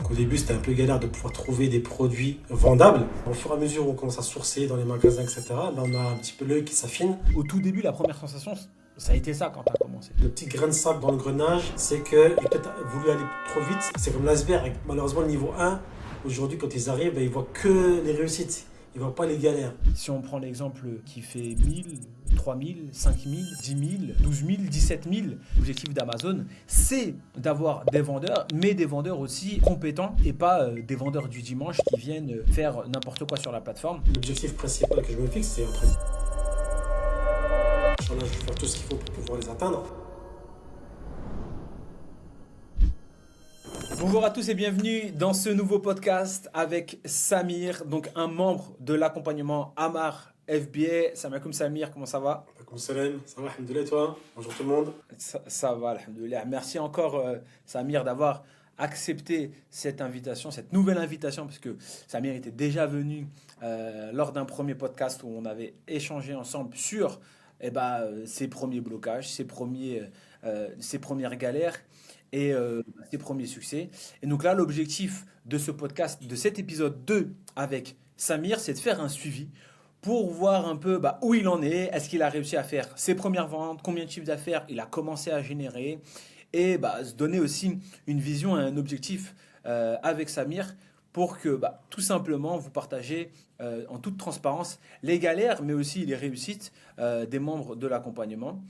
Au début, c'était un peu galère de pouvoir trouver des produits vendables. Au fur et à mesure où on commence à sourcer dans les magasins, etc., on a un petit peu l'œil qui s'affine. Au tout début, la première sensation, ça a été ça quand tu as commencé. Le petit grain de sable dans le grenage, c'est qu'il a peut-être voulu aller trop vite. C'est comme l'iceberg. Malheureusement, le niveau 1, aujourd'hui, quand ils arrivent, ils voient que les réussites. Ils ne voient pas les galères. Si on prend l'exemple qui fait 1000, 3000, 5000, 10 000, 12 000, 17 000, l'objectif d'Amazon, c'est d'avoir des vendeurs, mais des vendeurs aussi compétents et pas des vendeurs du dimanche qui viennent faire n'importe quoi sur la plateforme. L'objectif principal que je me fixe, c'est entre... Inch'Allah, je vais faire tout ce qu'il faut pour pouvoir les atteindre. Bonjour à tous et bienvenue dans ce nouveau podcast avec Samir, donc un membre de l'accompagnement Amar FBA. Salam alaikum Samir, comment ça va? Comme salam, ça va, alhamdoulilah, toi? Bonjour tout le monde. Ça va, alhamdoulilah. Merci encore Samir d'avoir accepté cette invitation, cette nouvelle invitation, parce que Samir était déjà venu lors d'un premier podcast où on avait échangé ensemble sur ses premiers blocages, ses premières galères et ses premiers succès. Et donc là, l'objectif de ce podcast, de cet épisode 2 avec Samir, c'est de faire un suivi pour voir un peu où il en est, est-ce qu'il a réussi à faire ses premières ventes, combien de chiffres d'affaires il a commencé à générer, et se donner aussi une vision et un objectif avec Samir pour que tout simplement vous partagez en toute transparence les galères mais aussi les réussites des membres de l'accompagnement.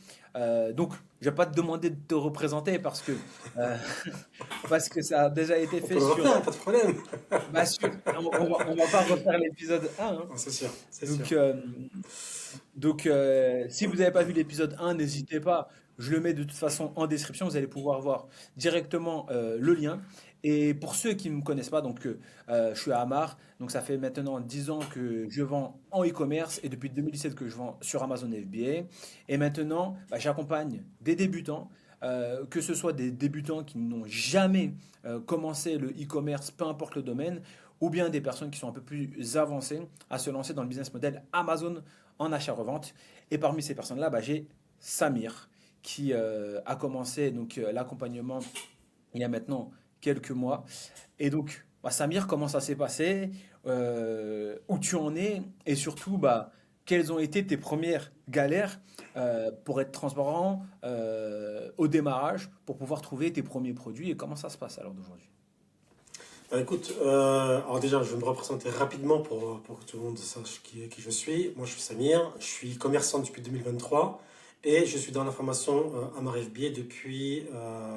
Donc je ne vais pas te demander de te représenter euh, parce que ça a déjà été On fait peut le sur... refaire, pas de problème. On va pas refaire l'épisode 1, hein. C'est sûr, c'est sûr. Donc, si vous n'avez pas vu l'épisode 1, n'hésitez pas. Je le mets de toute façon en description. Vous allez pouvoir voir directement le lien. Et pour ceux qui ne me connaissent pas, je suis à Amar. Donc, ça fait maintenant 10 ans que je vends en e-commerce et depuis 2017 que je vends sur Amazon FBA. Et maintenant, j'accompagne des débutants. Que ce soit des débutants qui n'ont jamais commencé le e-commerce, peu importe le domaine, ou bien des personnes qui sont un peu plus avancées à se lancer dans le business model Amazon en achat-revente. Et parmi ces personnes-là, j'ai Samir qui a commencé l'accompagnement il y a maintenant quelques mois. Et donc, Samir, comment ça s'est passé? Où tu en es? Et surtout, quelles ont été tes premières galères pour être transparent au démarrage, pour pouvoir trouver tes premiers produits? Et comment ça se passe alors d'aujourd'hui? Écoute, alors déjà, je vais me représenter rapidement pour que tout le monde sache qui je suis. Moi, je suis Samir, je suis commerçant depuis 2023 et je suis dans la formation Amar FBA depuis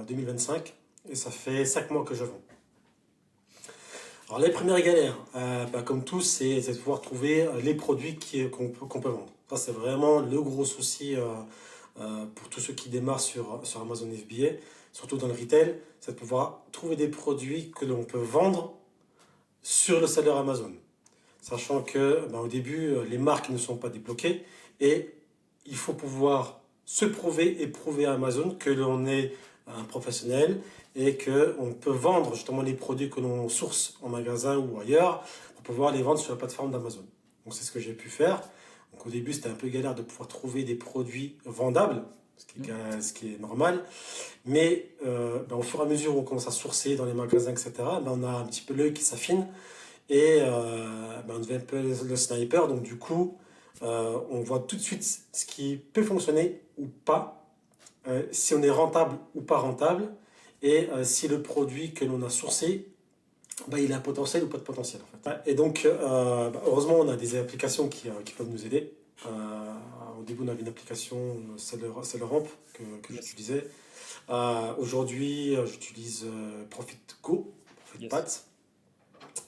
2025 et ça fait 5 mois que je vends. Alors, les premières galères, comme tous, c'est de pouvoir trouver les produits qu'on peut vendre. Ça, c'est vraiment le gros souci pour tous ceux qui démarrent sur Amazon FBA, surtout dans le retail, c'est de pouvoir trouver des produits que l'on peut vendre sur le seller Amazon. Sachant que au début, les marques ne sont pas débloquées et il faut pouvoir se prouver et prouver à Amazon que l'on est un professionnel et qu'on peut vendre justement les produits que l'on source en magasin ou ailleurs pour pouvoir les vendre sur la plateforme d'Amazon. Donc c'est ce que j'ai pu faire. Donc au début, c'était un peu galère de pouvoir trouver des produits vendables, ce qui est normal. Mais au fur et à mesure où on commence à sourcer dans les magasins, etc., on a un petit peu l'œil qui s'affine et on devient un peu le sniper. Donc du coup, on voit tout de suite ce qui peut fonctionner ou pas, si on est rentable ou pas rentable, et si le produit que l'on a sourcé, il a un potentiel ou pas de potentiel en fait. Et donc, heureusement, on a des applications qui peuvent nous aider. Au début, on avait une application, SellerAmp, que j'utilisais. Aujourd'hui, j'utilise ProfitGo, ProfitPath,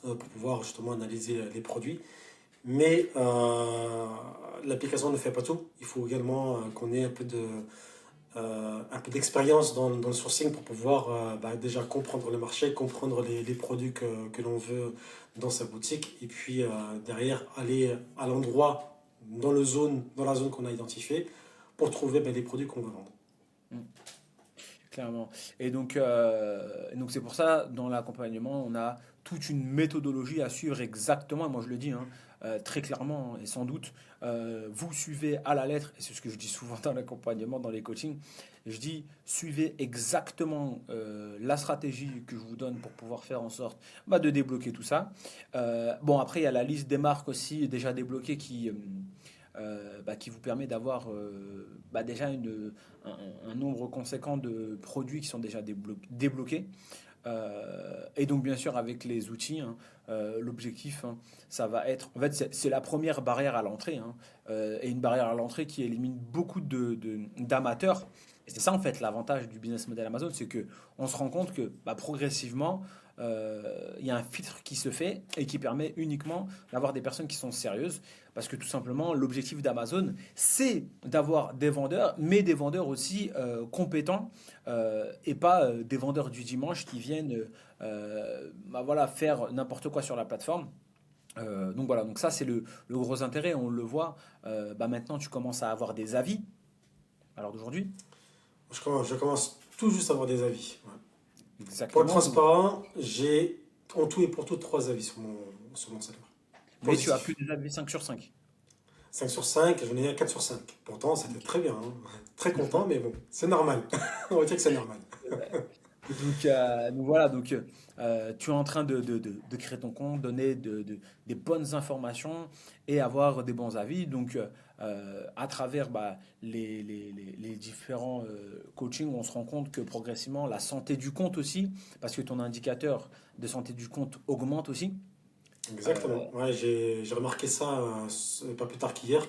pour pouvoir justement analyser les produits. Mais l'application ne fait pas tout. Il faut également qu'on ait un peu d'expérience dans le sourcing pour pouvoir déjà comprendre le marché, comprendre les produits que l'on veut dans sa boutique et puis derrière aller à l'endroit, dans la zone qu'on a identifiée pour trouver les produits qu'on veut vendre. clairement. Et donc c'est pour ça, dans l'accompagnement, on a toute une méthodologie à suivre exactement, et moi je le dis, hein, très clairement, et sans doute, vous suivez à la lettre, et c'est ce que je dis souvent dans l'accompagnement, dans les coachings, je dis, suivez exactement la stratégie que je vous donne pour pouvoir faire en sorte de débloquer tout ça. Bon, après, il y a la liste des marques aussi déjà débloquées qui vous permet d'avoir déjà un nombre conséquent de produits qui sont déjà débloqués. Et donc, bien sûr, avec les outils, hein, l'objectif, hein, ça va être. En fait, c'est la première barrière à l'entrée, hein, et une barrière à l'entrée qui élimine beaucoup d'amateurs. Et c'est ça, en fait, l'avantage du business model Amazon, c'est que on se rend compte que progressivement, il y a un filtre qui se fait et qui permet uniquement d'avoir des personnes qui sont sérieuses. Parce que tout simplement, l'objectif d'Amazon, c'est d'avoir des vendeurs, mais des vendeurs aussi compétents et pas des vendeurs du dimanche qui viennent voilà, faire n'importe quoi sur la plateforme. Donc voilà, donc ça c'est le gros intérêt, on le voit. Maintenant tu commences à avoir des avis à l'heure d'aujourd'hui. Je commence tout juste à avoir des avis. Ouais. Pour être Exactement. Donc, transparent, j'ai en tout et pour tout 3 avis sur mon serveur. mais tu as plus Positif. des avis 5 sur 5. 5 sur 5, j'en ai un 4 sur 5. Pourtant, c'était très bien, hein. Très content, mais bon, c'est normal. On va dire que c'est normal. Donc voilà, tu es en train de créer ton compte, donner des bonnes informations et avoir des bons avis. Donc à travers les différents coachings, on se rend compte que progressivement la santé du compte aussi, parce que ton indicateur de santé du compte augmente aussi. Exactement. Ouais, j'ai remarqué ça pas plus tard qu'hier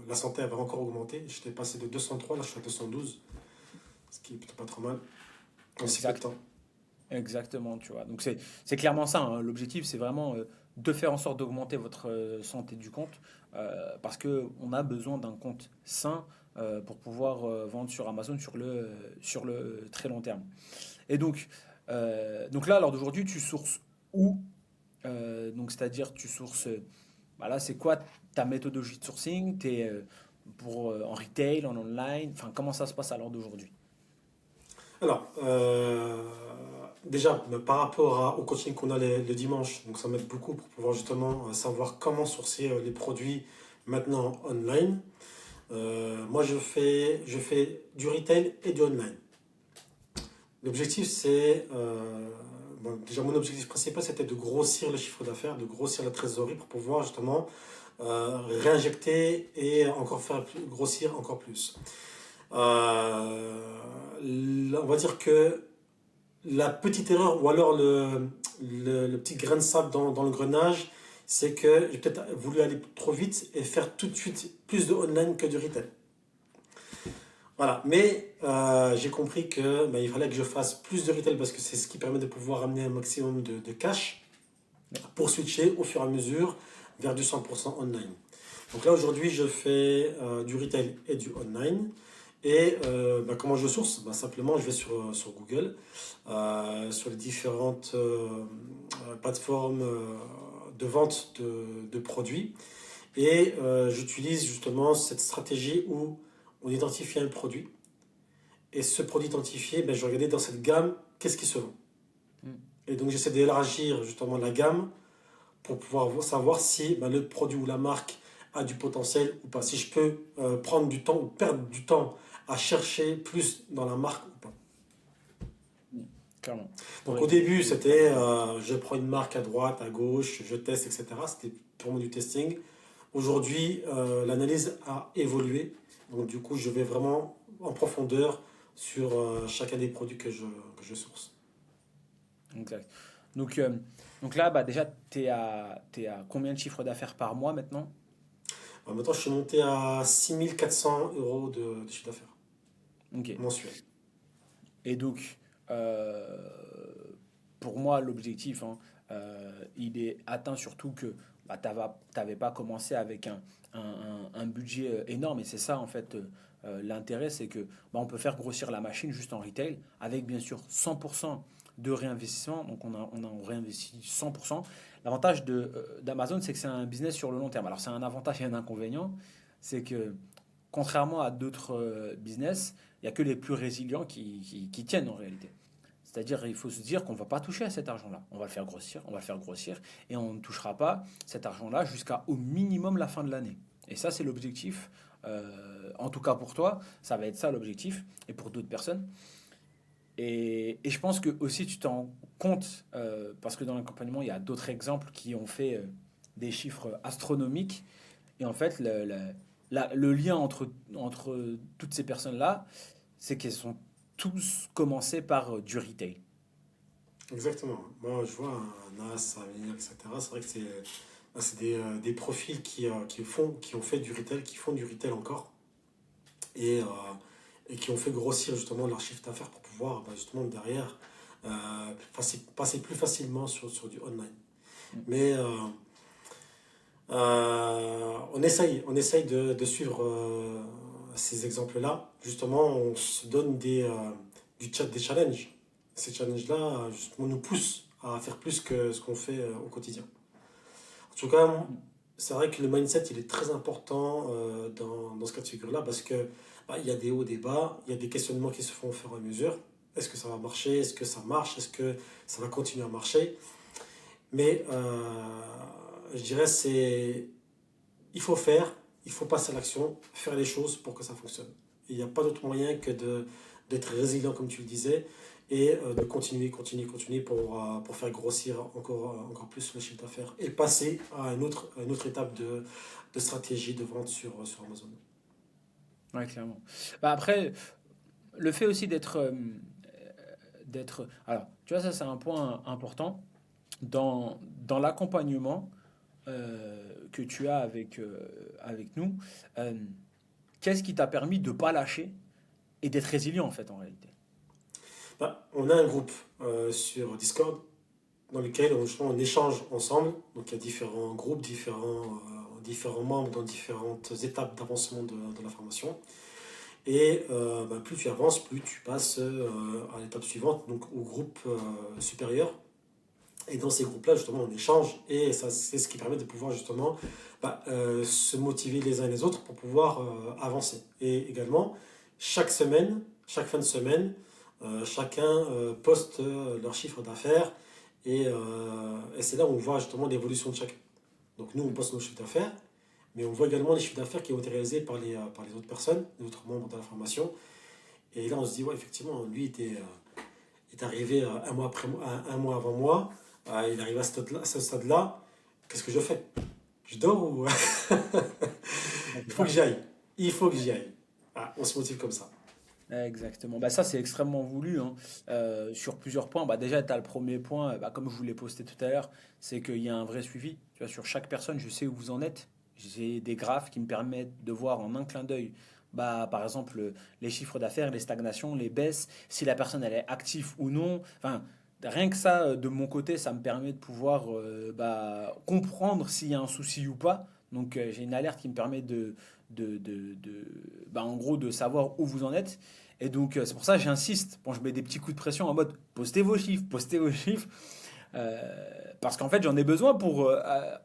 la santé avait encore augmenté. J'étais passé de 203, là je suis à 212, ce qui est plutôt pas trop mal en si peu de Exact. temps. Exactement, tu vois. Donc c'est clairement ça, hein. L'objectif, c'est vraiment de faire en sorte d'augmenter votre santé du compte parce que on a besoin d'un compte sain pour pouvoir vendre sur Amazon sur le très long terme. Et donc là, à l'heure d'aujourd'hui, tu sources où? Donc c'est-à-dire tu sources. Là, c'est quoi ta méthodologie de sourcing? T'es en retail, en online. Enfin, comment ça se passe à l'heure d'aujourd'hui? Alors, déjà, par rapport au coaching qu'on a le dimanche, donc ça m'aide beaucoup pour pouvoir justement savoir comment sourcer les produits maintenant online. Moi, je fais du retail et du online. L'objectif, déjà mon objectif principal, c'était de grossir le chiffre d'affaires, de grossir la trésorerie pour pouvoir justement réinjecter et encore faire grossir encore plus. On va dire que la petite erreur, ou alors le petit grain de sable dans l'engrenage, c'est que j'ai peut-être voulu aller trop vite et faire tout de suite plus de online que du retail. Voilà, mais j'ai compris que il fallait que je fasse plus de retail parce que c'est ce qui permet de pouvoir amener un maximum de cash pour switcher au fur et à mesure vers du 100% online. Donc là aujourd'hui je fais du retail et du online. Et comment je source? Simplement je vais sur Google, sur les différentes plateformes de vente de produits. Et j'utilise justement cette stratégie où on identifie un produit. Et ce produit identifié, je vais regarder dans cette gamme, qu'est-ce qui se vend. Hmm. Et donc j'essaie d'élargir justement la gamme pour pouvoir savoir si le produit ou la marque a du potentiel ou pas. Si je peux prendre du temps ou perdre du temps à chercher plus dans la marque ou pas. Clairement. Pour Donc au éviter début, de c'était perdre du temps. je prends une marque à droite, à gauche, je teste, etc. C'était purement du testing. Aujourd'hui, l'analyse a évolué. Donc du coup, je vais vraiment en profondeur sur chacun des produits que je source. Exact. Donc, euh, donc là, déjà, t'es à combien de chiffres d'affaires par mois maintenant? Maintenant, je suis monté à 6 400 € de chiffre d'affaires Ok. mensuel. Et donc, euh, pour moi, l'objectif, hein, il est atteint surtout que t'avais pas commencé avec un budget énorme. Et c'est ça, en fait, l'intérêt, c'est que on peut faire grossir la machine juste en retail avec, bien sûr, 100% de réinvestissement. Donc, on réinvestit 100%. L'avantage d'Amazon, c'est que c'est un business sur le long terme. Alors, c'est un avantage et un inconvénient. C'est que contrairement à d'autres business, il n'y a que les plus résilients qui tiennent en réalité. C'est-à-dire, il faut se dire qu'on ne va pas toucher à cet argent-là. On va le faire grossir, on va le faire grossir, et on ne touchera pas cet argent-là jusqu'à au minimum la fin de l'année. Et ça, c'est l'objectif. En tout cas pour toi, ça va être ça l'objectif, et pour d'autres personnes. Et je pense que aussi tu t'en rends compte, parce que dans l'accompagnement, il y a d'autres exemples qui ont fait des chiffres astronomiques. Et en fait, le lien entre toutes ces personnes-là, c'est qu'elles sont tous commencé par du retail. Exactement. Moi, je vois un Nas, un Amir, etc. C'est vrai que c'est des profils qui ont fait du retail, qui font du retail encore, et, et qui ont fait grossir justement leur chiffre d'affaires pour pouvoir justement derrière passer plus facilement sur du online. Mais on essaye de suivre ces exemples-là. Justement, on se donne des challenges. Ces challenges-là, justement, nous poussent à faire plus que ce qu'on fait au quotidien. En tout cas, c'est vrai que le mindset, il est très important dans ce cas de figure-là parce que il y a des hauts, des bas, il y a des questionnements qui se font au fur et à mesure. Est-ce que ça va marcher? Est-ce que ça marche? Est-ce que ça va continuer à marcher? Mais je dirais, il faut faire, il faut passer à l'action, faire les choses pour que ça fonctionne. Il n'y a pas d'autre moyen que d'être résilient, comme tu le disais, et de continuer pour faire grossir encore plus le chiffre d'affaires et passer à une autre étape de stratégie de vente sur Amazon. Ouais, clairement. Bah après, le fait aussi d'être. Alors, tu vois, ça c'est un point important dans l'accompagnement que tu as avec nous. euh, Qu'est-ce qui t'a permis de pas lâcher et d'être résilient en fait en réalité? On a un groupe sur Discord dans lequel justement, on échange ensemble. Donc il y a différents groupes, différents membres dans différentes étapes d'avancement de la formation. Et plus tu avances, plus tu passes à l'étape suivante, donc au groupe supérieur. Et dans ces groupes-là, justement, on échange et ça, c'est ce qui permet de pouvoir justement se motiver les uns et les autres pour pouvoir avancer. Et également, chaque semaine, chaque fin de semaine, chacun poste leur chiffre d'affaires et c'est là où on voit justement l'évolution de chacun. Donc nous, on poste nos chiffres d'affaires, mais on voit également les chiffres d'affaires qui ont été réalisés par les autres personnes, les autres membres de la formation. Et là, on se dit, ouais, effectivement, lui est arrivé un mois avant moi. Il arrive à ce stade-là. Qu'est-ce que je fais? Je dors ou Ouais, il c'est faut que ça. j'y aille. Il faut que j'y aille. On se motive comme ça. Exactement. Bah, ça, c'est extrêmement voulu hein. Sur plusieurs points. Bah, déjà, tu as le premier point, bah, comme je vous l'ai posté tout à l'heure, c'est qu'il y a un vrai suivi. Tu vois, sur chaque personne, je sais où vous en êtes. J'ai des graphes qui me permettent de voir en un clin d'œil, bah, par exemple, les chiffres d'affaires, les stagnations, les baisses, si la personne elle est active ou non. Enfin, rien que ça, de mon côté, ça me permet de pouvoir bah, comprendre s'il y a un souci ou pas. Donc, j'ai une alerte qui me permet bah, en gros, de savoir où vous en êtes. Et donc, c'est pour ça que j'insiste. Bon, je mets des petits coups de pression en mode postez vos chiffres. Parce qu'en fait, j'en ai besoin pour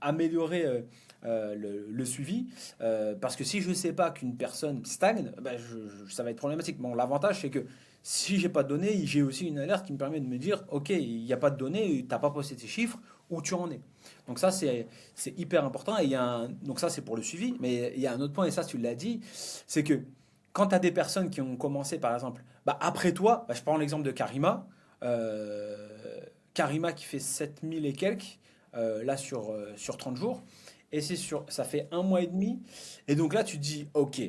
améliorer le suivi. Parce que si je ne sais pas qu'une personne stagne, bah, ça va être problématique. Bon, l'avantage, c'est que si j'ai pas de données, j'ai aussi une alerte qui me permet de me dire, OK, il n'y a pas de données, tu n'as pas posté tes chiffres, où tu en es. Donc ça, c'est hyper important. Et donc ça, c'est pour le suivi. Mais il y a un autre point, et ça, tu l'as dit, c'est que quand tu as des personnes qui ont commencé, par exemple, bah, après toi, bah, je prends l'exemple de Karima. Euh, Karima qui fait 7000 et quelques, là sur 30 jours. Et ça fait un mois et demi. Et donc là, tu te dis, ok,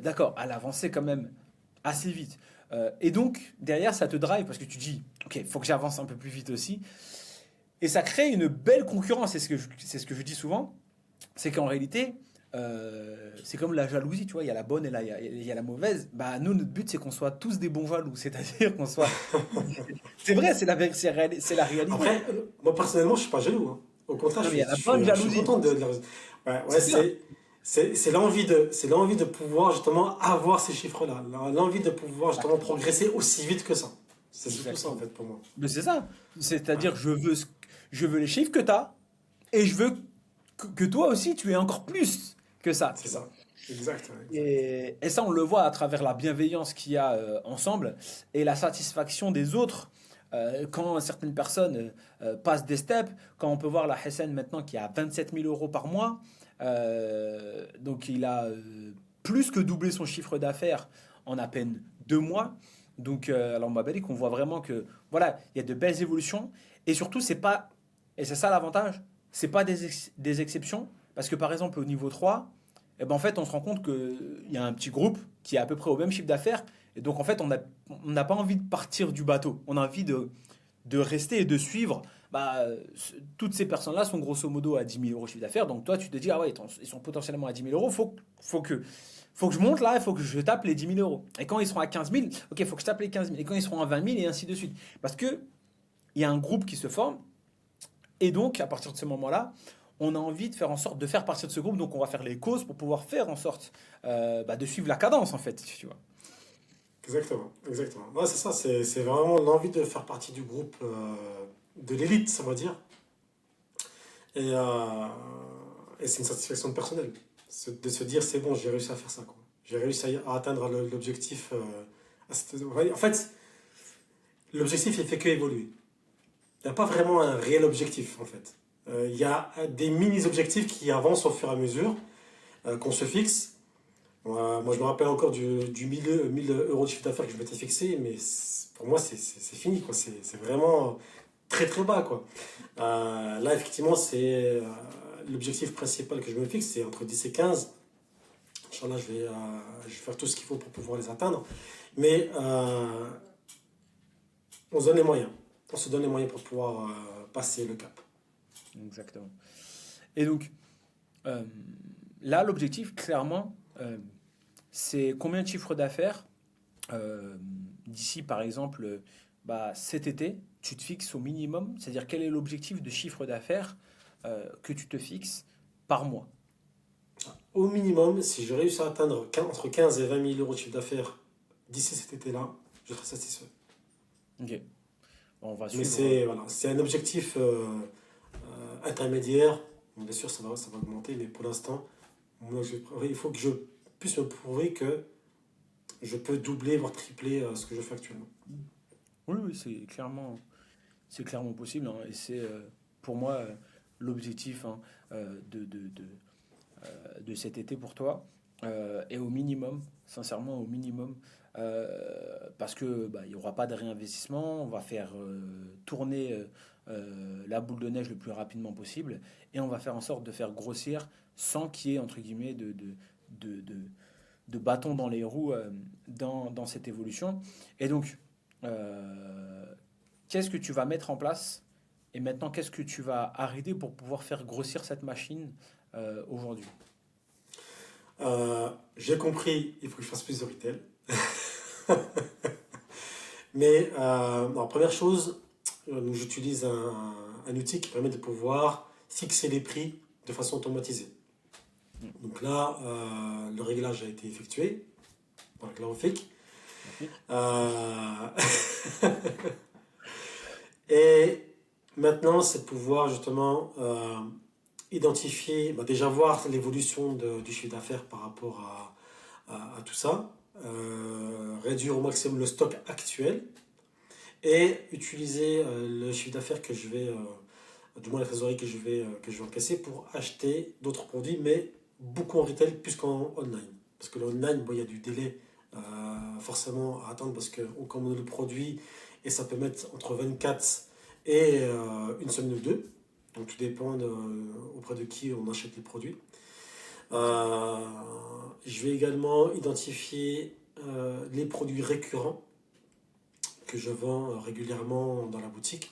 d'accord, elle a avancé quand même assez vite. Et donc, derrière, ça te drive parce que tu dis, ok, il faut que j'avance un peu plus vite aussi. Et ça crée une belle concurrence. C'est ce que je dis souvent. C'est qu'en réalité, c'est comme la jalousie, tu vois, il y a la bonne et il y a la mauvaise. Bah, nous, notre but, c'est qu'on soit tous des bons jaloux. C'est-à-dire qu'on soit. C'est vrai, c'est la réalité. Après, moi personnellement, je suis pas jaloux, hein. Au contraire, Non, mais il y a la bonne je suis jalousie. content de leur. Ouais, C'est ça. c'est l'envie de pouvoir justement avoir ces chiffres-là, l'envie de pouvoir justement Exactement. progresser aussi vite que ça. C'est surtout ça en Exactement. fait pour moi. Mais c'est ça. Ouais, C'est-à-dire, je veux les chiffres que tu as et je veux que toi aussi, tu aies encore plus que ça, c'est tu vois. ça. Exact, ouais, exact. Et ça, on le voit à travers la bienveillance qu'il y a ensemble et la satisfaction des autres. Quand certaines personnes passent des steps, quand on peut voir la Hessen maintenant qui a 27 000 euros par mois, donc il a plus que doublé son chiffre d'affaires en à peine 2 mois. Donc, alors Mabalik, on voit vraiment que voilà, il y a de belles évolutions et surtout, c'est pas, et c'est ça l'avantage, c'est pas des exceptions parce que par exemple, au niveau 3 et ben en fait, on se rend compte qu'il y a un petit groupe qui est à peu près au même chiffre d'affaires. Et donc, en fait, on n'a pas envie de partir du bateau. On a envie de rester et de suivre. Toutes ces personnes-là sont grosso modo à 10 000 euros de chiffre d'affaires. Donc, toi, tu te dis, ah ouais, ils sont potentiellement à 10 000 euros. Faut que je monte là, il faut que je tape les 10 000 euros. Et quand ils seront à 15 000, ok, il faut que je tape les 15 000. Et quand ils seront à 20 000, et ainsi de suite. Parce que il y a un groupe qui se forme. Et donc, à partir de ce moment-là, on a envie de faire en sorte de faire partie de ce groupe. Donc, on va faire les causes pour pouvoir faire en sorte de suivre la cadence, en fait, tu vois. Exactement, exactement. Ouais, c'est ça, c'est vraiment l'envie de faire partie du groupe de l'élite, ça va dire. Et, euh, et c'est une satisfaction personnelle. De se dire, c'est bon, j'ai réussi à faire ça, quoi. J'ai réussi à atteindre l'objectif. Ouais, en fait, l'objectif, il fait que évoluer. Il n'y a pas vraiment un réel objectif, en fait. Il y a des mini-objectifs qui avancent au fur et à mesure, qu'on se fixe. Moi, je me rappelle encore du 1000 euros de chiffre d'affaires que je m'étais fixé, mais pour moi, c'est fini, quoi. C'est vraiment très, très bas, quoi. Là, effectivement, c'est l'objectif principal que je me fixe, c'est entre 10 et 15. Inch'Allah, je vais faire tout ce qu'il faut pour pouvoir les atteindre. Mais on se donne les moyens. On se donne les moyens pour pouvoir passer le cap. Exactement. Et donc, euh, là, l'objectif, clairement, c'est combien de chiffre d'affaires euh, d'ici, par exemple, cet été, tu te fixes au minimum, c'est-à-dire quel est l'objectif de chiffre d'affaires que tu te fixes par mois. Au minimum, si je réussis à atteindre entre 15 et 20 000 euros de chiffre d'affaires d'ici cet été-là, je serai satisfait. Ok. Bon, on va Mais suivre. c'est voilà, c'est un objectif intermédiaire. Bon, bien sûr, ça va augmenter, mais pour l'instant, il faut que je puisse me prouver que je peux doubler, voire tripler ce que je fais actuellement. Oui, oui, c'est clairement possible, hein, et c'est pour moi l'objectif, hein, de cet été pour toi. Et au minimum, sincèrement au minimum, parce que il y aura pas de réinvestissement, on va faire tourner la boule de neige le plus rapidement possible et on va faire en sorte de faire grossir sans qu'il y ait entre guillemets de, de, de bâton dans les roues dans cette évolution. Et donc, euh, qu'est-ce que tu vas mettre en place et maintenant qu'est-ce que tu vas arrêter pour pouvoir faire grossir cette machine aujourd'hui? J'ai compris, il faut que je fasse plus de retail. Mais la première chose, j'utilise un outil qui permet de pouvoir fixer les prix de façon automatisée. Donc là, le réglage a été effectué par Clarific. Magnifique. Euh, et maintenant, c'est de pouvoir justement identifier, déjà voir l'évolution du chiffre d'affaires par rapport à tout ça, réduire au maximum le stock actuel et utiliser le chiffre d'affaires que je vais, du moins la trésorerie que je vais encaisser pour acheter d'autres produits, mais beaucoup en retail plus qu'en online. Parce que l'online, bon, il y a du délai forcément à attendre parce qu'on commande le produit et ça peut mettre entre 24 et une semaine ou deux. Donc tout dépend auprès de qui on achète les produits. Euh, je vais également identifier les produits récurrents que je vends régulièrement dans la boutique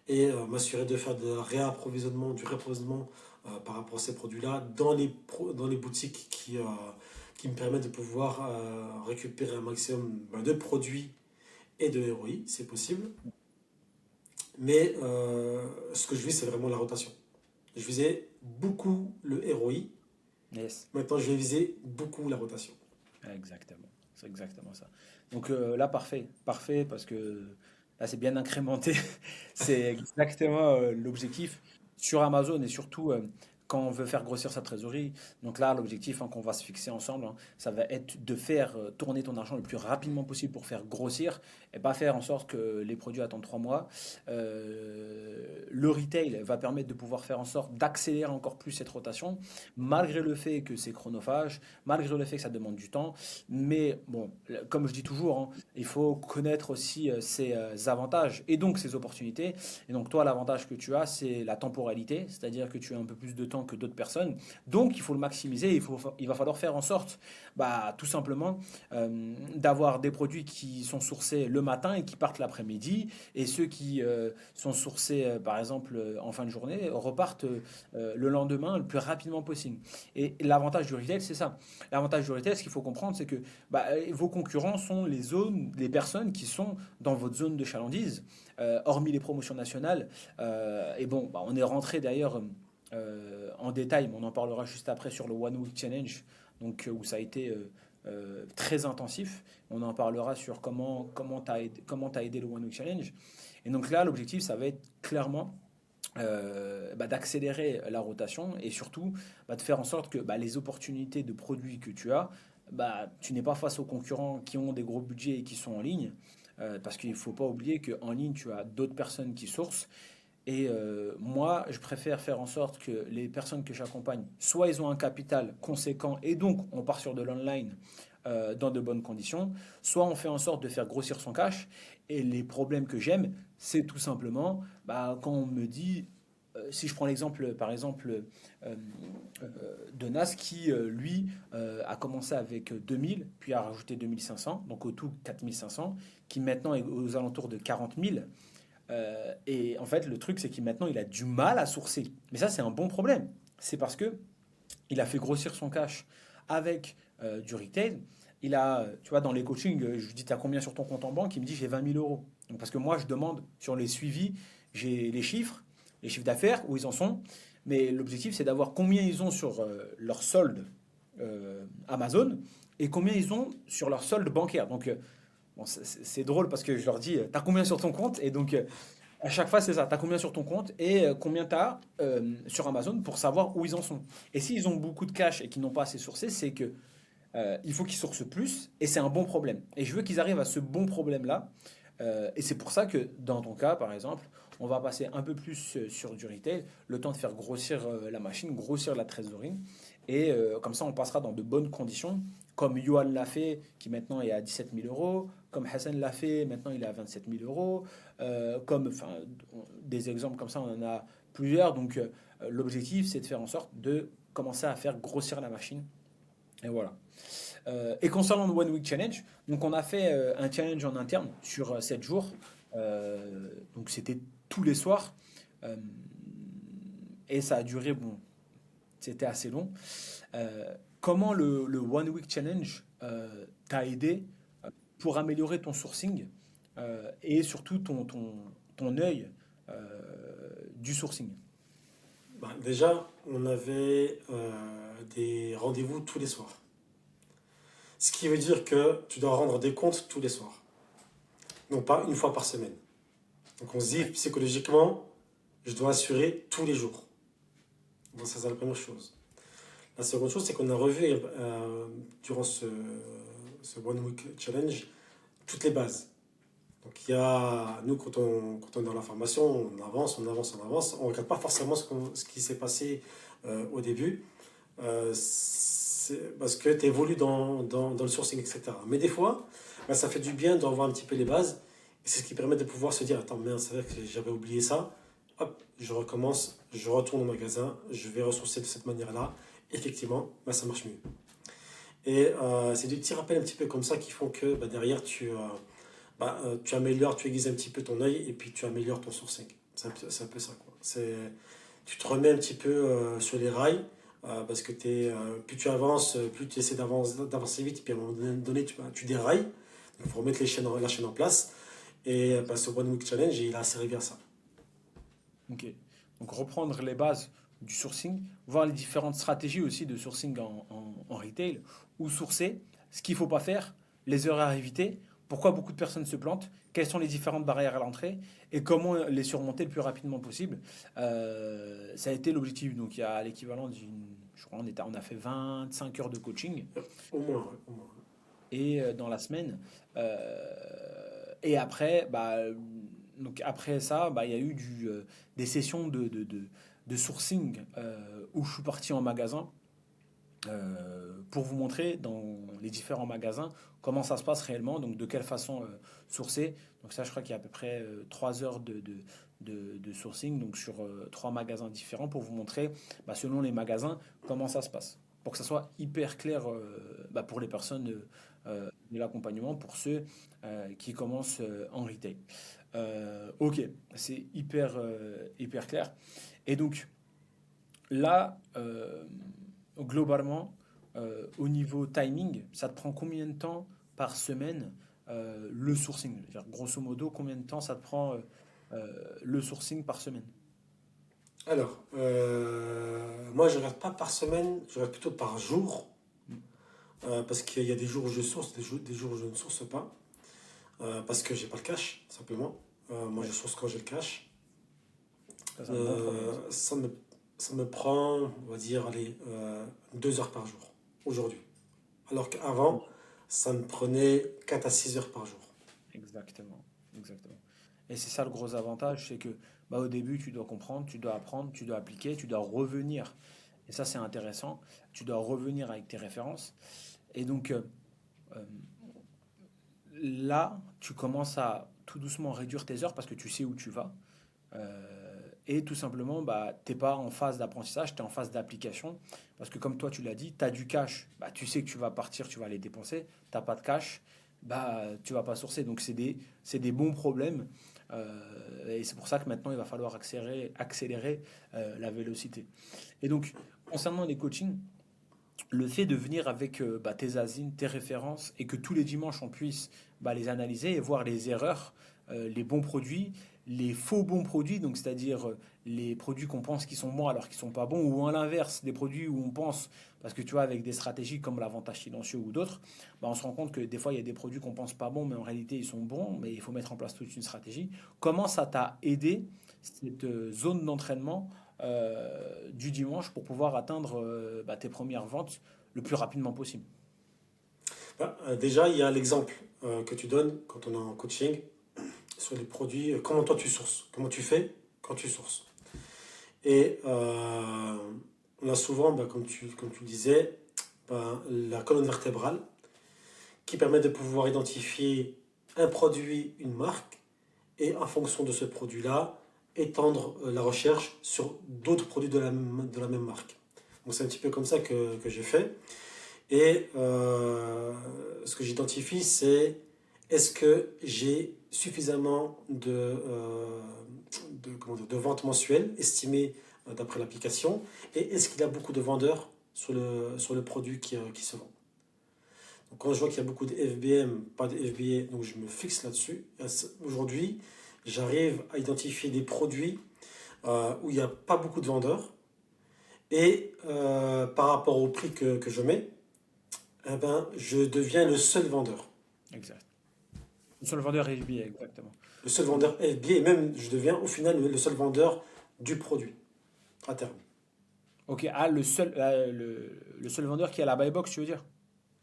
et m'assurer de faire du réapprovisionnement par rapport à ces produits-là dans les boutiques qui me permettent de pouvoir récupérer un maximum de produits et de ROI, c'est possible. Mais ce que je vis, c'est vraiment la rotation. Je visais beaucoup le ROI. Yes. Maintenant, je vais viser beaucoup la rotation. Exactement, c'est exactement ça. Donc là, parfait, parfait, parce que là, c'est bien incrémenté. C'est exactement l'objectif sur Amazon et surtout quand on veut faire grossir sa trésorerie. Donc là, l'objectif qu'on va se fixer ensemble, hein, ça va être de faire tourner ton argent le plus rapidement possible pour faire grossir et pas faire en sorte que les produits attendent 3 mois. Le retail va permettre de pouvoir faire en sorte d'accélérer encore plus cette rotation, malgré le fait que c'est chronophage, malgré le fait que ça demande du temps. Mais bon, comme je dis toujours, hein, il faut connaître aussi ses avantages et donc ses opportunités. Et donc toi, l'avantage que tu as, c'est la temporalité, c'est-à-dire que tu as un peu plus de temps que d'autres personnes. Donc il faut le maximiser, il va falloir faire en sorte, bah, tout simplement, d'avoir des produits qui sont sourcés le matin et qui partent l'après-midi, et ceux qui sont sourcés, par exemple, en fin de journée, repartent le lendemain le plus rapidement possible. Et l'avantage du retail, c'est ça. L'avantage du retail, ce qu'il faut comprendre, c'est que bah, vos concurrents sont les zones, les personnes qui sont dans votre zone de chalandise, hormis les promotions nationales. Et bon, bah, on est rentré d'ailleurs en détail, mais on en parlera juste après sur le One Week Challenge, donc, où ça a été très intensif. On en parlera sur comment t'as aidé le One Week Challenge. Et donc là, l'objectif, ça va être clairement bah, d'accélérer la rotation et surtout bah, de faire en sorte que bah, les opportunités de produits que tu as, bah, tu n'es pas face aux concurrents qui ont des gros budgets et qui sont en ligne. Parce qu'il ne faut pas oublier qu'en ligne, tu as d'autres personnes qui sourcent. Et moi, je préfère faire en sorte que les personnes que j'accompagne, soit ils ont un capital conséquent et donc on part sur de l'online dans de bonnes conditions, soit on fait en sorte de faire grossir son cash. Et les problèmes que j'aime, c'est tout simplement bah, quand on me dit, si je prends l'exemple par exemple euh, euh, de Nas qui, lui, a commencé avec 2000, puis a rajouté 2500, donc au tout 4500, qui maintenant est aux alentours de 40 000. Et en fait, le truc, c'est qu'il maintenant, il a du mal à sourcer. Mais ça, c'est un bon problème. C'est parce que il a fait grossir son cash avec du retail. Il a, tu vois, dans les coachings, je lui dis, t'as combien sur ton compte en banque? Il me dit, j'ai 20 000 euros. Donc, parce que moi, je demande sur les suivis, j'ai les chiffres d'affaires, où ils en sont. Mais l'objectif, c'est d'avoir combien ils ont sur leur solde Amazon et combien ils ont sur leur solde bancaire. Donc, bon, c'est drôle parce que je leur dis, t'as combien sur ton compte? Et donc, à chaque fois, c'est ça. T'as combien sur ton compte et combien t'as sur Amazon pour savoir où ils en sont. Et s'ils ont beaucoup de cash et qu'ils n'ont pas assez sourcé, c'est que il faut qu'ils sourcent plus et c'est un bon problème. Et je veux qu'ils arrivent à ce bon problème-là. Et c'est pour ça que dans ton cas, par exemple, on va passer un peu plus sur du retail, le temps de faire grossir la machine, grossir la trésorerie. Et comme ça, on passera dans de bonnes conditions, comme Yohan l'a fait, qui maintenant est à 17 000 euros, comme Hassan l'a fait, maintenant il est à 27 000 euros, comme, enfin, des exemples comme ça, on en a plusieurs. Donc l'objectif, c'est de faire en sorte de commencer à faire grossir la machine. Et voilà. Et concernant le One Week Challenge, donc on a fait un challenge en interne sur 7 jours. Donc c'était tous les soirs. Euh, et ça a duré, bon, c'était assez long. Comment le One Week Challenge t'a aidé pour améliorer ton sourcing et surtout ton œil du sourcing? Bah, déjà, on avait des rendez-vous tous les soirs. Ce qui veut dire que tu dois rendre des comptes tous les soirs, non pas une fois par semaine. Donc on se dit Ouais. psychologiquement, je dois assurer tous les jours. Donc ça, c'est la première chose. La seconde chose, c'est qu'on a revu durant ce One Week Challenge toutes les bases. Donc il y a, nous, quand on est dans la formation, on avance, on avance, on avance. On ne regarde pas forcément ce qui s'est passé au début, parce que tu évolues dans le sourcing, etc. Mais des fois, bah, ça fait du bien de revoir un petit peu les bases. Et c'est ce qui permet de pouvoir se dire, attends, merde, c'est vrai que j'avais oublié ça. Hop, je recommence, je retourne au magasin, je vais ressourcer de cette manière-là. Effectivement, bah, ça marche mieux. Et c'est des petits rappels un petit peu comme ça qui font que bah, derrière, tu améliores, tu aiguises un petit peu ton œil et puis tu améliores ton sourcing. C'est un peu ça, quoi. Tu te remets un petit peu sur les rails parce que plus tu avances, plus tu essaies d'avancer vite, puis à un moment donné, tu dérailles. Il faut remettre la chaîne en place. Et bah, ce One Week Challenge, il a servi à ça. Ok. Donc reprendre les bases du sourcing, voir les différentes stratégies aussi de sourcing en retail, ou sourcer, ce qu'il ne faut pas faire, les erreurs à éviter, pourquoi beaucoup de personnes se plantent, quelles sont les différentes barrières à l'entrée et comment les surmonter le plus rapidement possible. Ça a été l'objectif. Donc il y a l'équivalent d'une, je crois, on a fait 25 heures de coaching Au moins, ouais, au moins. et dans la semaine. Et après, donc après ça, il y a eu des sessions de sourcing où je suis parti en magasin pour vous montrer dans les différents magasins comment ça se passe réellement, donc de quelle façon sourcer. Donc ça, je crois qu'il y a à peu près 3 heures de sourcing, donc sur 3 magasins différents pour vous montrer, selon les magasins, comment ça se passe. Pour que ça soit hyper clair pour les personnes de l'accompagnement, pour ceux qui commencent en retail. Ok, c'est hyper clair. Et donc là, globalement, au niveau timing, ça te prend combien de temps par semaine le sourcing? C'est-à-dire, grosso modo, combien de temps ça te prend le sourcing par semaine? Alors, moi, je ne regarde pas par semaine, je regarde plutôt par jour. Parce qu'il y a des jours où je source, des jours où je ne source pas. Parce que j'ai pas le cash, simplement. Moi, je Ouais, source quand j'ai le cash. ça c'est un bon problème ça. Euh, ça me, ça me prend, on va dire, allez, 2 heures par jour, aujourd'hui. Alors qu'avant, ça me prenait 4 à 6 heures par jour. Exactement, exactement. Et c'est ça le gros avantage, c'est que au début, tu dois comprendre, tu dois apprendre, tu dois appliquer, tu dois revenir. Et ça, c'est intéressant. Tu dois revenir avec tes références. Et donc, euh, là, tu commences à tout doucement réduire tes heures parce que tu sais où tu vas. Et tout simplement, t'es pas en phase d'apprentissage, tu es en phase d'application. Parce que comme toi, tu l'as dit, tu as du cash, tu sais que tu vas partir, tu vas les dépenser. T'as pas de cash, tu vas pas sourcer. Donc c'est des bons problèmes. Et c'est pour ça que maintenant, il va falloir accélérer la vélocité. Et donc, concernant les coachings, le fait de venir avec tes asines, tes références, et que tous les dimanches on puisse les analyser et voir les erreurs, les bons produits, les faux bons produits, donc c'est-à-dire les produits qu'on pense qui sont bons alors qu'ils sont pas bons, ou à l'inverse, des produits où on pense, parce que tu vois, avec des stratégies comme l'avantage silencieux ou d'autres, on se rend compte que des fois il y a des produits qu'on pense pas bons, mais en réalité ils sont bons, mais il faut mettre en place toute une stratégie. Comment ça t'a aidé, cette zone d'entraînement du dimanche pour pouvoir atteindre tes premières ventes le plus rapidement possible. Déjà, il y a l'exemple que tu donnes quand on est en coaching sur les produits. Comment toi tu sources? Comment tu fais quand tu sources? Et on a souvent, comme tu disais, la colonne vertébrale qui permet de pouvoir identifier un produit, une marque, et en fonction de ce produit-là, étendre la recherche sur d'autres produits de la même marque. Donc c'est un petit peu comme ça que j'ai fait. Et ce que j'identifie, c'est est-ce que j'ai suffisamment de ventes mensuelles estimées d'après l'application, et est-ce qu'il y a beaucoup de vendeurs sur le produit qui se vend. Donc quand je vois qu'il y a beaucoup de FBM, pas de FBA, donc je me fixe là-dessus. Aujourd'hui, j'arrive à identifier des produits où il n'y a pas beaucoup de vendeurs, et par rapport au prix que je mets, je deviens le seul vendeur. Exact. Sur le vendeur FBA, exactement. Le seul vendeur FBA, et même je deviens au final le seul vendeur du produit à terme. Ok, le seul vendeur qui a la buy box, tu veux dire?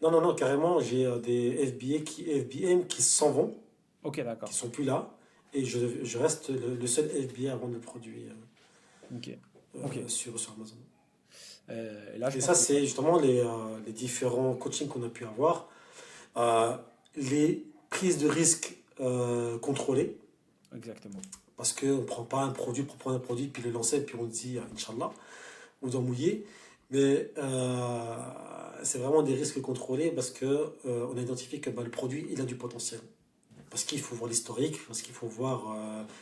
Non, non, non, carrément, j'ai des FBM qui s'en vont, Ok, qui d'accord. sont plus là, et je reste le seul FBA à vendre le produit Ok, ok. sur Amazon. Là, je Et pense ça, que ça. c'est justement les différents coachings qu'on a pu avoir. Euh, les prises de risque contrôlées, Exactement. parce qu'on ne prend pas un produit pour prendre un produit, puis le lancer, puis on dit Inch'Allah, on doit mouiller. Mais c'est vraiment des risques contrôlés parce que on a identifié que le produit, il a du potentiel. Parce qu'il faut voir l'historique, parce qu'il faut voir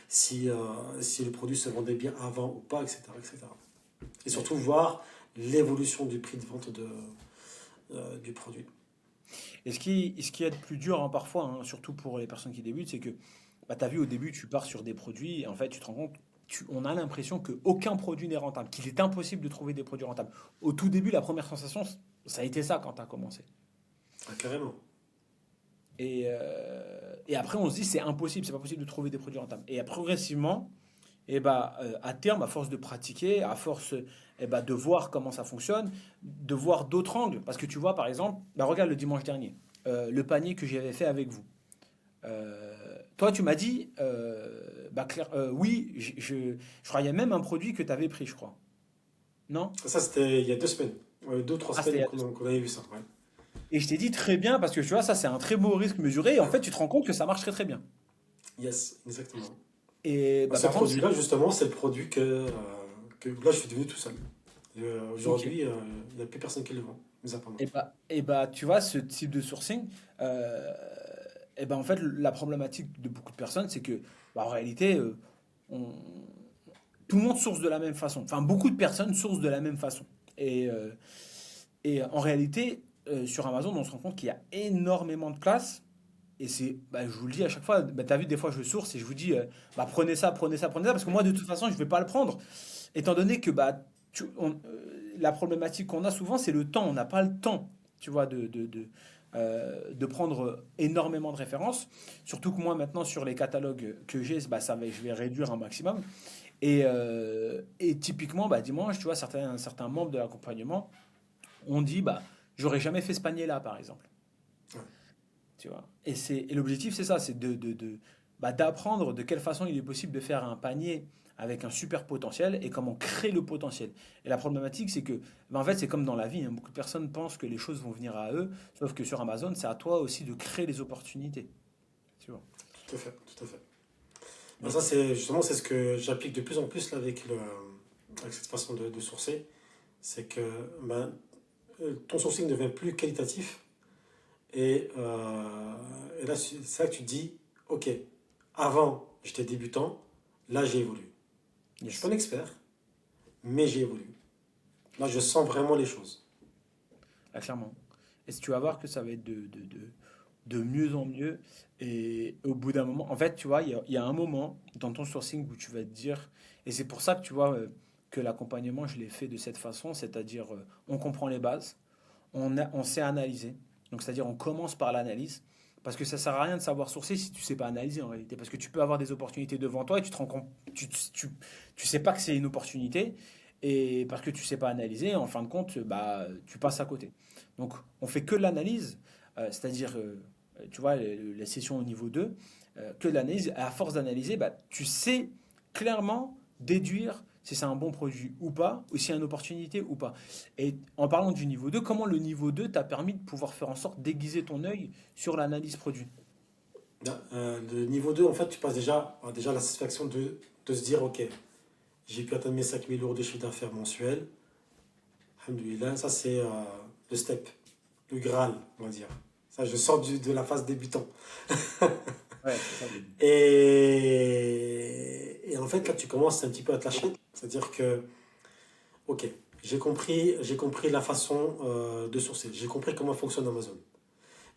si le produit se vendait bien avant ou pas, etc. etc. Et Ouais. surtout voir l'évolution du prix de vente du produit. Et ce qui est de plus dur parfois, surtout pour les personnes qui débutent, c'est que tu as vu au début, tu pars sur des produits et en fait, tu te rends compte, on a l'impression qu'aucun produit n'est rentable, qu'il est impossible de trouver des produits rentables. Au tout début, la première sensation, ça a été ça quand tu as commencé. Ah, carrément. Et après, on se dit, c'est impossible, c'est pas possible de trouver des produits rentables. Et progressivement, à terme, à force de pratiquer, à force de voir comment ça fonctionne, de voir d'autres angles. Parce que tu vois, par exemple, regarde le dimanche dernier, le panier que j'avais fait avec vous. Toi, tu m'as dit, oui, je crois qu'il y a même un produit que tu avais pris, je crois. Non? Ça, c'était il y a 2 semaines. Ouais, 2 ou 3 Ah, c'était il semaines y a deux semaines. qu'on avait vu ça. Ouais. Et je t'ai dit très bien, parce que tu vois, ça, c'est un très beau risque mesuré. Et en fait, tu te rends compte que ça marche très, très bien. Yes, exactement. Et Bah, ce par contre, produit-là, justement, c'est le produit que là, je suis devenu tout seul. ok. Aujourd'hui, il n'y a plus personne qui le vend, mis à part moi. Tu vois, ce type de sourcing, euh, en fait, la problématique de beaucoup de personnes, c'est que, en réalité, on- tout le monde source de la même façon. Enfin, beaucoup de personnes sourcent de la même façon. Et, euh, en réalité, sur Amazon, on se rend compte qu'il y a énormément de place. Et je vous le dis à chaque fois, tu as vu, des fois, je source et je vous dis, prenez ça, prenez ça, prenez ça, parce que moi, de toute façon, je ne vais pas le prendre. Étant donné que la problématique qu'on a souvent, c'est le temps. On n'a pas le temps, tu vois, de prendre énormément de références. Surtout que moi, maintenant, sur les catalogues que j'ai, je vais réduire un maximum. Et typiquement, dimanche, tu vois, certains membres de l'accompagnement ont dit, j'aurais jamais fait ce panier-là, par exemple. Ouais. Tu vois. Et l'objectif, c'est ça, c'est d'apprendre de quelle façon il est possible de faire un panier avec un super potentiel et comment créer le potentiel. Et la problématique, c'est que, en fait, c'est comme dans la vie, hein, beaucoup de personnes pensent que les choses vont venir à eux, sauf que sur Amazon, c'est à toi aussi de créer les opportunités. Tu vois. Tout à fait, tout à fait. Ben, Mais, ça, c'est justement c'est ce que j'applique de plus en plus là, avec cette façon de sourcer. C'est que ben, ton sourcing ne devient plus qualitatif. Et là, c'est là que tu te dis, ok, avant, j'étais débutant, là, j'ai évolué. Je ne suis pas yes. un expert, mais j'ai évolué. Là, je sens vraiment les choses. Là, clairement. Et si tu vas voir que ça va être de mieux en mieux. Et au bout d'un moment, en fait, tu vois, il y a un moment dans ton sourcing où tu vas te dire, et c'est pour ça que tu vois que l'accompagnement, je l'ai fait de cette façon, c'est-à-dire on comprend les bases, on sait analyser. Donc, c'est-à-dire on commence par l'analyse. Parce que ça sert à rien de savoir sourcer si tu sais pas analyser en réalité. Parce que tu peux avoir des opportunités devant toi et tu te rends compte, tu sais pas que c'est une opportunité. Et parce que tu sais pas analyser, en fin de compte, tu passes à côté. Donc, on fait que l'analyse, c'est-à-dire, tu vois, la session au niveau 2 que de l'analyse. Et à force d'analyser, tu sais clairement déduire si c'est un bon produit ou pas, ou si c'est une opportunité ou pas. Et en parlant du niveau 2, comment le niveau 2 t'a permis de pouvoir faire en sorte d'aiguiser ton œil sur l'analyse produit? Là, le niveau 2 en fait, tu passes déjà la satisfaction de se dire, ok, j'ai pu atteindre mes 5 000 € de chiffre d'affaires mensuel. Alhamdoulilah, ça c'est le step, le Graal, on va dire. Ça, je sors de la phase débutant. Ouais, c'est ça le but. Et en fait, là, tu commences un petit peu à te lâcher. C'est-à-dire que, ok, j'ai compris la façon de sourcer. J'ai compris comment fonctionne Amazon.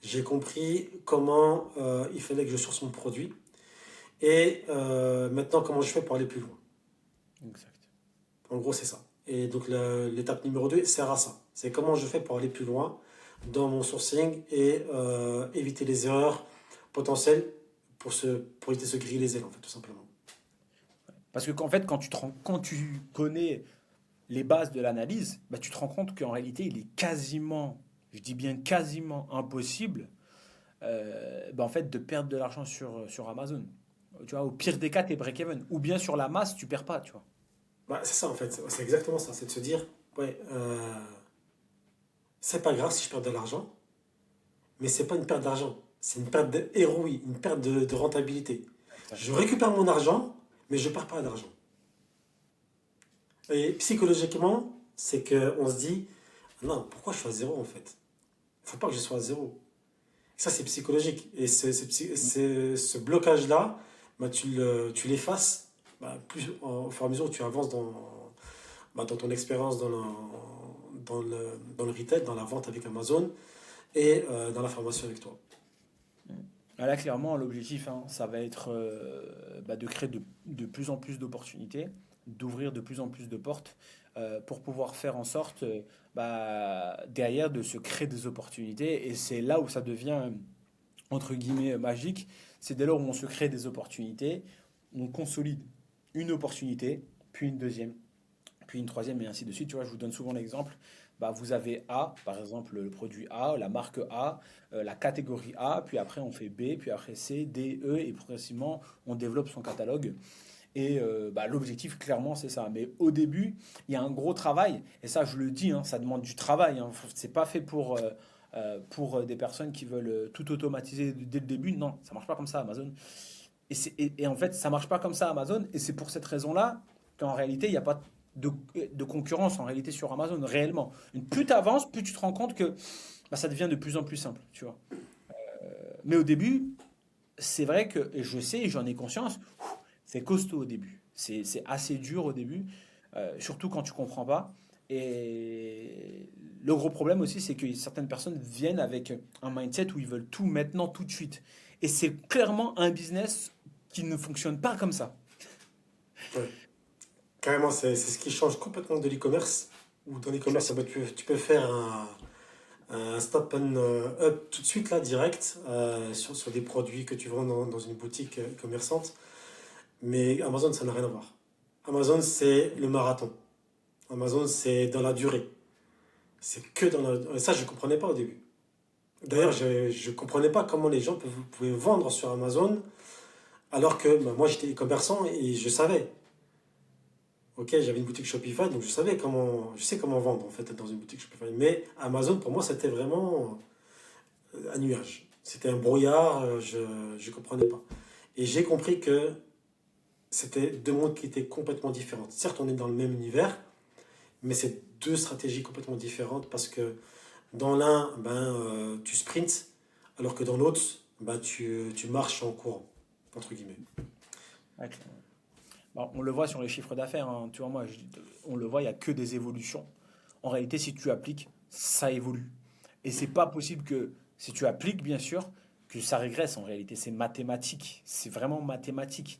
J'ai compris comment il fallait que je source mon produit. Et maintenant, comment je fais pour aller plus loin. Exact. En gros, c'est ça. Et donc, l'étape numéro 2 sert à ça. C'est comment je fais pour aller plus loin dans mon sourcing et éviter les erreurs potentielles pour éviter de se griller les ailes, en fait, tout simplement. Parce que qu'en fait, quand tu connais les bases de l'analyse, tu te rends compte qu'en réalité, il est quasiment, je dis bien quasiment impossible, en fait, de perdre de l'argent sur Amazon. Tu vois, au pire des cas, t'es break-even. Ou bien sur la masse, tu perds pas, tu vois. Bah, c'est ça, en fait. C'est exactement ça. C'est de se dire, ouais, c'est pas grave si je perds de l'argent, mais c'est pas une perte d'argent. C'est une perte de ROI, une perte de rentabilité. Je Exact. récupère mon argent, mais je perds pas d'argent. Et psychologiquement, c'est qu'on se dit, non, pourquoi je suis à zéro en fait? Il faut pas que je sois à zéro. Ça, c'est psychologique. Et ce blocage-là, tu l'effaces plus au fur et à mesure où tu avances dans ton expérience dans le retail, dans la vente avec Amazon et dans la formation avec toi. Là, clairement, l'objectif, hein, ça va être de créer de plus en plus d'opportunités, d'ouvrir de plus en plus de portes pour pouvoir faire en sorte, derrière, de se créer des opportunités. Et c'est là où ça devient, entre guillemets, magique. C'est dès lors où on se crée des opportunités, on consolide une opportunité, puis une deuxième, puis une troisième, et ainsi de suite. Tu vois, je vous donne souvent l'exemple. Bah, vous avez A, par exemple, le produit A, la marque A, la catégorie A, puis après on fait B, puis après C, D, E, et progressivement on développe son catalogue. Et bah, l'objectif, clairement, c'est ça. Mais au début, il y a un gros travail. Et ça, je le dis, hein, ça demande du travail. Hein. C'est pas fait pour des personnes qui veulent tout automatiser dès le début. Non, ça marche pas comme ça, Amazon. Et en fait, ça marche pas comme ça, Amazon. Et c'est pour cette raison-là qu'en réalité, il n'y a pas de, de concurrence en réalité sur Amazon, réellement. Plus tu avances, plus tu te rends compte que bah, ça devient de plus en plus simple, tu vois. Mais au début, c'est vrai que, et je sais, j'en ai conscience, c'est costaud au début. C'est assez dur au début, surtout quand tu comprends pas. Et le gros problème aussi, c'est que certaines personnes viennent avec un mindset où ils veulent tout maintenant, tout de suite. Et c'est clairement un business qui ne fonctionne pas comme ça. Ouais. Carrément, c'est ce qui change complètement de l'e-commerce. Ou dans l'e-commerce, Exactement. tu peux faire un stop and up tout de suite, là, direct, sur des produits que tu vends dans une boutique commerçante. Mais Amazon, ça n'a rien à voir. Amazon, c'est le marathon. Amazon, c'est dans la durée. C'est que dans la... Ça, je ne comprenais pas au début. Ouais, D'ailleurs, je ne comprenais pas comment les gens pouvaient vendre sur Amazon alors que bah, moi, j'étais e-commerçant et je savais. Ok, j'avais une boutique Shopify, donc je sais comment vendre en fait dans une boutique Shopify. Mais Amazon, pour moi, c'était vraiment un nuage. C'était un brouillard, je ne comprenais pas. Et j'ai compris que c'était deux mondes qui étaient complètement différents. Certes, on est dans le même univers, mais c'est deux stratégies complètement différentes parce que dans l'un, tu sprints, alors que dans l'autre, tu marches en courant, entre guillemets. ouais, clairement. Bon, on le voit sur les chiffres d'affaires, hein. Tu vois, moi, on le voit, il n'y a que des évolutions. En réalité, si tu appliques, ça évolue. Et c'est pas possible que, si tu appliques, bien sûr, que ça régresse. En réalité, c'est mathématique. C'est vraiment mathématique.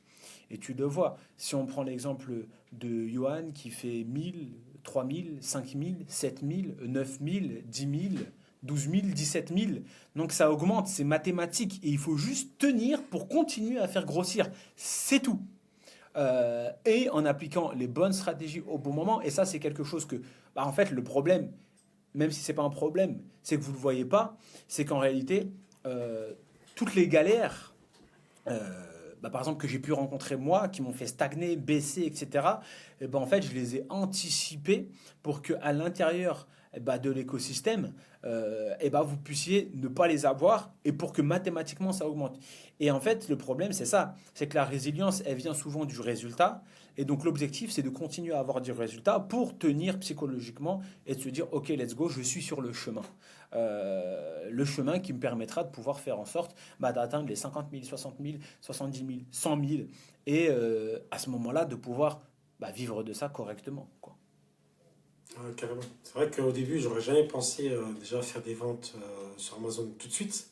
Et tu le vois. Si on prend l'exemple de Johan qui fait 1000, 3000, 5000, 7000, 9000, 10 000, 12 000, 17 000. Donc ça augmente, c'est mathématique. Et il faut juste tenir pour continuer à faire grossir. C'est tout. Et en appliquant les bonnes stratégies au bon moment. Et ça, c'est quelque chose que, bah, en fait, le problème, même si c'est pas un problème, c'est que vous ne le voyez pas, c'est qu'en réalité, euh, toutes les galères, euh, bah, par exemple, que j'ai pu rencontrer moi, qui m'ont fait stagner, baisser, etc., et ben, en fait, je les ai anticipées pour qu'à l'intérieur de l'écosystème, vous puissiez ne pas les avoir et pour que mathématiquement ça augmente. Et en fait, le problème, c'est ça, c'est que la résilience, elle vient souvent du résultat. Et donc l'objectif, c'est de continuer à avoir du résultat pour tenir psychologiquement et de se dire, OK, let's go, je suis sur le chemin qui me permettra de pouvoir faire en sorte d'atteindre les 50 000, 60 000, 70 000, 100 000, et à ce moment-là, de pouvoir vivre de ça correctement, quoi. Ouais, carrément. C'est vrai qu'au début, j'aurais jamais pensé déjà faire des ventes sur Amazon tout de suite.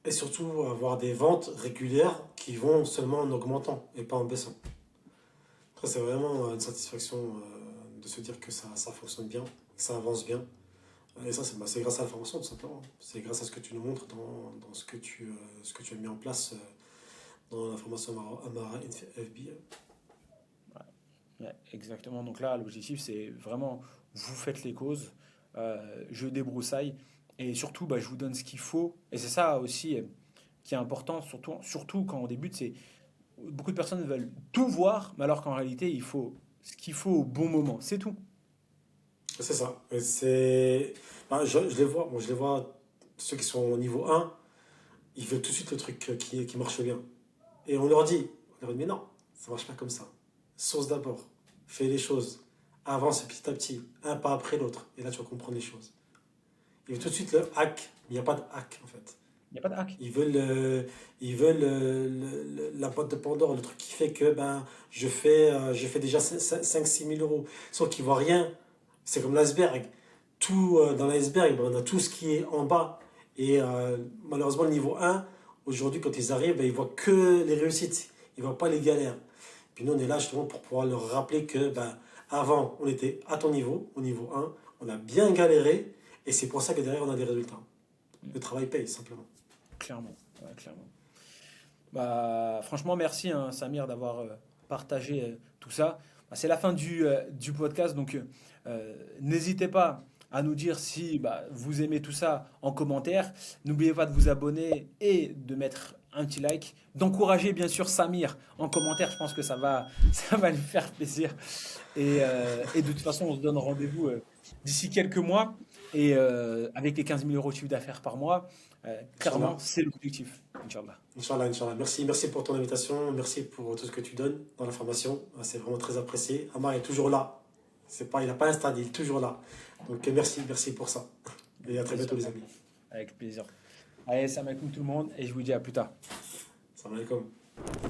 Et surtout avoir des ventes régulières qui vont seulement en augmentant et pas en baissant. Après, c'est vraiment une satisfaction de se dire que ça fonctionne bien, que ça avance bien. Et ça, c'est grâce à la formation, tout simplement. C'est grâce à ce que tu nous montres dans ce que tu as mis en place dans la formation Amara FB. Ouais, exactement. Donc là, l'objectif, c'est vraiment, vous faites les causes, je débroussaille, et surtout, je vous donne ce qu'il faut. Et c'est ça aussi qui est important, surtout quand on débute, c'est beaucoup de personnes veulent tout voir, mais alors qu'en réalité, il faut ce qu'il faut au bon moment. C'est tout. C'est ça. Et je les vois, bon, je les vois, ceux qui sont au niveau 1, ils veulent tout de suite le truc qui marche bien. Et on leur dit, mais non, ça marche pas comme ça. Source d'abord, fais les choses, avance petit à petit, un pas après l'autre, et là tu vas comprendre les choses. Ils veulent tout de suite le hack, mais il n'y a pas de hack en fait. Il n'y a pas de hack. Ils veulent, la boîte de Pandore, le truc qui fait que je fais déjà 5 6 000 euros. Sauf qu'ils ne voient rien. C'est comme l'iceberg. Tout, dans l'iceberg, on a tout ce qui est en bas. Et malheureusement, le niveau 1, aujourd'hui, quand ils arrivent, ils ne voient que les réussites. Ils ne voient pas les galères. Puis nous, on est là justement pour pouvoir leur rappeler que avant, on était à ton niveau, au niveau 1. On a bien galéré. Et c'est pour ça que derrière, on a des résultats. Le travail paye, simplement. Clairement. Ouais, clairement. Bah, franchement, merci, hein, Samir, d'avoir partagé tout ça. Bah, c'est la fin du podcast, donc n'hésitez pas à nous dire si bah, vous aimez tout ça en commentaire. N'oubliez pas de vous abonner et de mettre un petit like. D'encourager bien sûr Samir en commentaire, je pense que ça va lui faire plaisir. Et de toute façon, on se donne rendez-vous d'ici quelques mois. Et avec les 15 000 euros de chiffre d'affaires par mois, clairement, Inch'Allah. c'est l'objectif. Inch'Allah. Inch'Allah, Inch'Allah. Merci, merci pour ton invitation. Merci pour tout ce que tu donnes dans la formation. C'est vraiment très apprécié. Amar est toujours là. C'est pas, il n'a pas installé, il est toujours là. Donc merci, merci pour ça. Et à Avec très plaisir. bientôt, les amis. Avec plaisir. Allez, salam alaikum tout le monde et je vous dis à plus tard. Salam alaikum.